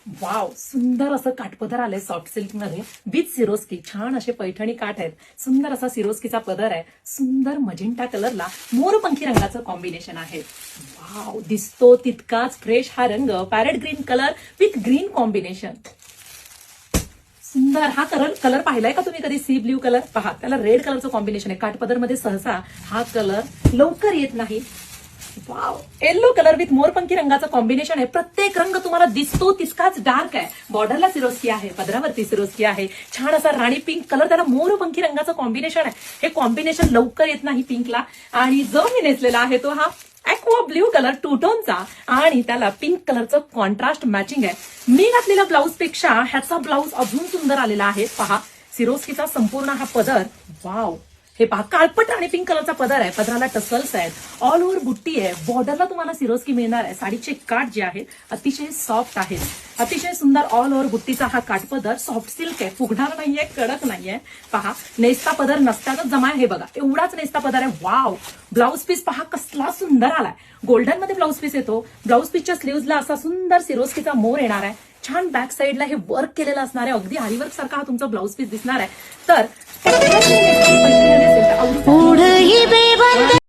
Wow, सुंदर असं काठपदर आलंय सॉफ्ट सिल्क मध्ये विथ सिरोस्की. छान असे पैठणी काठ आहेत. सुंदर असा सिरोस्कीचा पदर आहे. सुंदर मजिंटा कलरला मोरपंखी रंगाचं कॉम्बिनेशन आहे. वाव, दिसतो तितकाच फ्रेश हा रंग. Parrot green colour with green combination. सुंदर हा कलर पाहिलाय का तुम्ही कधी? सी ब्ल्यू कलर पहा, त्याला रेड कलरचं कॉम्बिनेशन आहे. काठपदर मध्ये सहसा हा कलर लवकर येत नाही. वाव, येल्लो कलर विथ मोरपंखी रंगाचं कॉम्बिनेशन आहे. प्रत्येक रंग तुम्हाला दिसतो तितकाच डार्क आहे. बॉर्डरला सिरोस्की आहे, पदरावरती सिरोस्की आहे. छान असा राणी पिंक कलर, त्याला मोरपंखी रंगाचं कॉम्बिनेशन आहे. हे कॉम्बिनेशन लवकर येत नाही पिंकला. आणि जो मी नेसलेला आहे तो हा ॲक्वा ब्ल्यू कलर टू टोनचा आणि त्याला पिंक कलरचं कॉन्ट्रास्ट मॅचिंग आहे. मी घातलेल्या ब्लाऊज पेक्षा ह्याचा ब्लाऊज अजून सुंदर आलेला आहे. पहा, सिरोस्कीचा संपूर्ण हा पदर. वाव, हे पहा, काळपट आणि पिंक कलरचा पदर आहे. पदराला टसल्स आहेत. ऑल ओव्हर बुट्टी आहे. बॉर्डरला तुम्हाला सिरोस्की मिळणार आहे. साडीचे काठ जे आहेत अतिशय सॉफ्ट आहेत. अतिशय सुंदर ऑल ओव्हर बुट्टीचा हा काठपदर सॉफ्ट सिल्क आहे. फुगणार नाहीये, कडक नाहीये. पहा, नेसता पदर नसतानाच जमा आहे. हे बघा, एवढाच नेसता पदर आहे. वाव, ब्लाऊज पीस पहा कसला सुंदर आलाय. गोल्डन मध्ये ब्लाऊज पीस येतो. ब्लाऊज पीसच्या स्लीव्हजला असा सुंदर सिरोस्कीचा मोर येणार आहे. छान बॅक साईडला हे वर्क केलेलं असणार आहे. अगदी हरिवर्क सारखा हा तुमचा ब्लाऊज पीस दिसणार आहे. तर